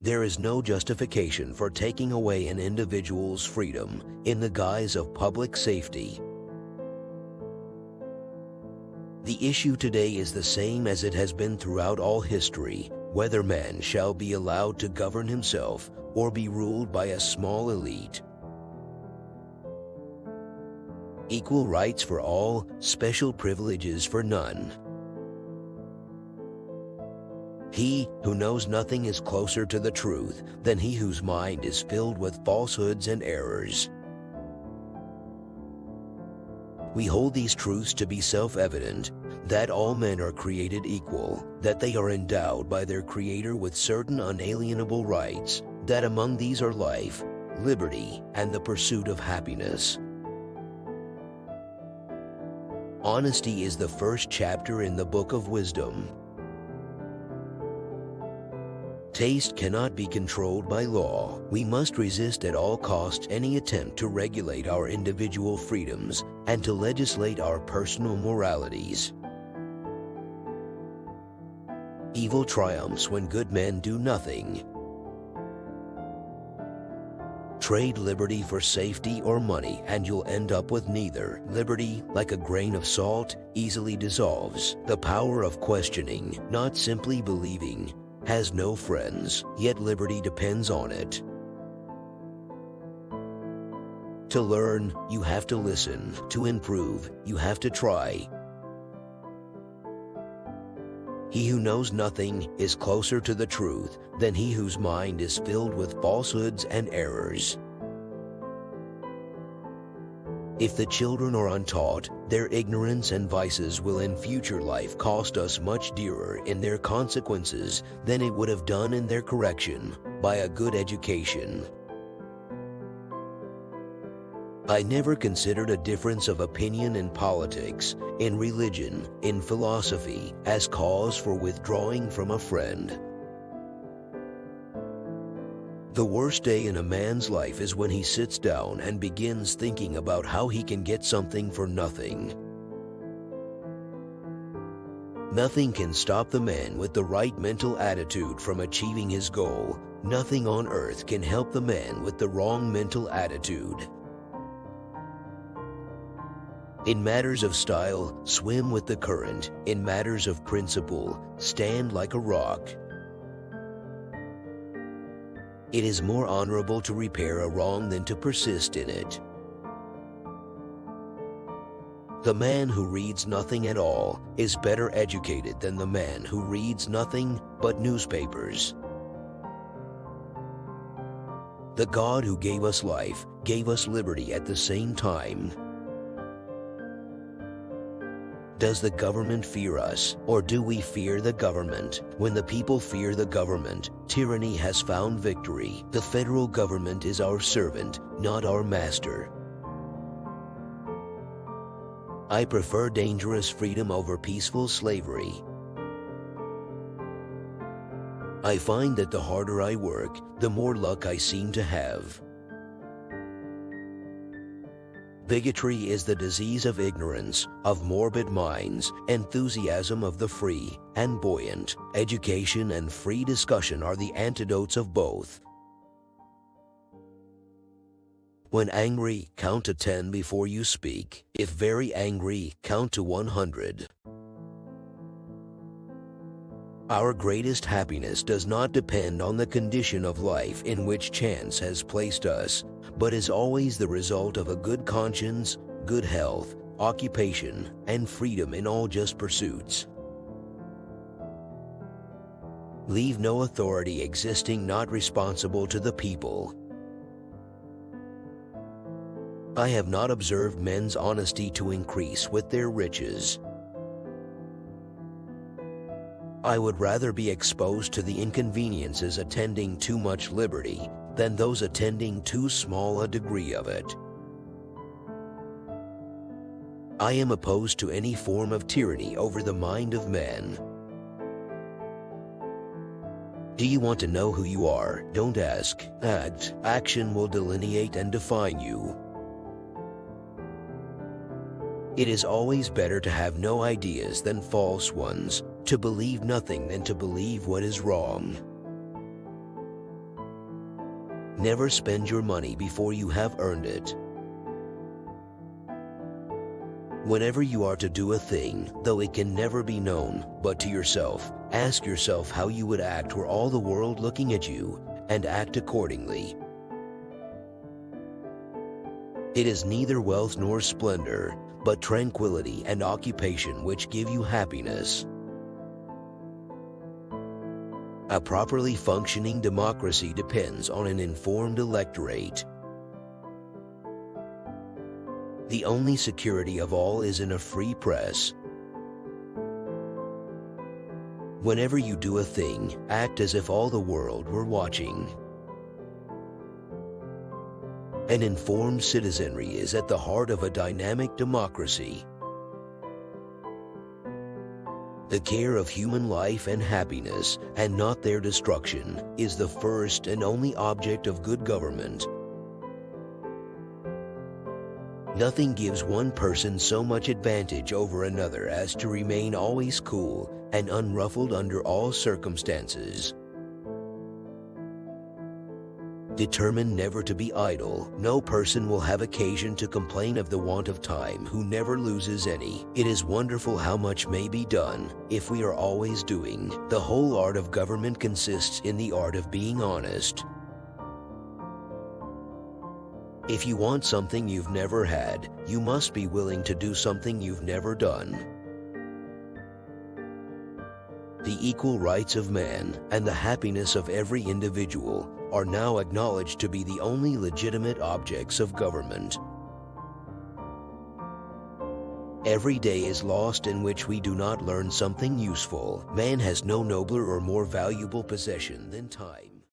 There is no justification for taking away an individual's freedom in the guise of public safety. The issue today is the same as it has been throughout all history, whether man shall be allowed to govern himself or be ruled by a small elite. Equal rights for all, special privileges for none. He who knows nothing is closer to the truth than he whose mind is filled with falsehoods and errors. We hold these truths to be self-evident, that all men are created equal, that they are endowed by their Creator with certain unalienable rights, that among these are life, liberty, and the pursuit of happiness. Honesty is the first chapter in the Book of Wisdom. Taste cannot be controlled by law. We must resist at all costs any attempt to regulate our individual freedoms and to legislate our personal moralities. Evil triumphs when good men do nothing. Trade liberty for safety or money and you'll end up with neither. Liberty, like a grain of salt, easily dissolves. The power of questioning, not simply believing, has no friends, yet liberty depends on it. To learn, you have to listen. To improve, you have to try. He who knows nothing is closer to the truth than he whose mind is filled with falsehoods and errors. If the children are untaught, their ignorance and vices will in future life cost us much dearer in their consequences than it would have done in their correction by a good education. I never considered a difference of opinion in politics, in religion, in philosophy, as cause for withdrawing from a friend. The worst day in a man's life is when he sits down and begins thinking about how he can get something for nothing. Nothing can stop the man with the right mental attitude from achieving his goal. Nothing on earth can help the man with the wrong mental attitude. In matters of style, swim with the current. In matters of principle, stand like a rock. It is more honorable to repair a wrong than to persist in it. The man who reads nothing at all is better educated than the man who reads nothing but newspapers. The God who gave us life gave us liberty at the same time. Does the government fear us, or do we fear the government? When the people fear the government, tyranny has found victory. The federal government is our servant, not our master. I prefer dangerous freedom over peaceful slavery. I find that the harder I work, the more luck I seem to have. Bigotry is the disease of ignorance, of morbid minds. Enthusiasm of the free and buoyant. Education and free discussion are the antidotes of both. When angry, count to 10 before you speak. If very angry, count to 100. Our greatest happiness does not depend on the condition of life in which chance has placed us, but is always the result of a good conscience, good health, occupation, and freedom in all just pursuits. Leave no authority existing not responsible to the people. I have not observed men's honesty to increase with their riches. I would rather be exposed to the inconveniences attending too much liberty than those attending too small a degree of it. I am opposed to any form of tyranny over the mind of man. Do you want to know who you are? Don't ask. Act. Action will delineate and define you. It is always better to have no ideas than false ones, to believe nothing than to believe what is wrong. Never spend your money before you have earned it. Whenever you are to do a thing, though it can never be known but to yourself, ask yourself how you would act were all the world looking at you, and act accordingly. It is neither wealth nor splendor, but tranquility and occupation which give you happiness. A properly functioning democracy depends on an informed electorate. The only security of all is in a free press. Whenever you do a thing, act as if all the world were watching. An informed citizenry is at the heart of a dynamic democracy. The care of human life and happiness, and not their destruction, is the first and only object of good government. Nothing gives one person so much advantage over another as to remain always cool and unruffled under all circumstances. Determined never to be idle, no person will have occasion to complain of the want of time who never loses any. It is wonderful how much may be done if we are always doing. The whole art of government consists in the art of being honest. If you want something you've never had, you must be willing to do something you've never done. The equal rights of man and the happiness of every individual are now acknowledged to be the only legitimate objects of government. Every day is lost in which we do not learn something useful. Man has no nobler or more valuable possession than time.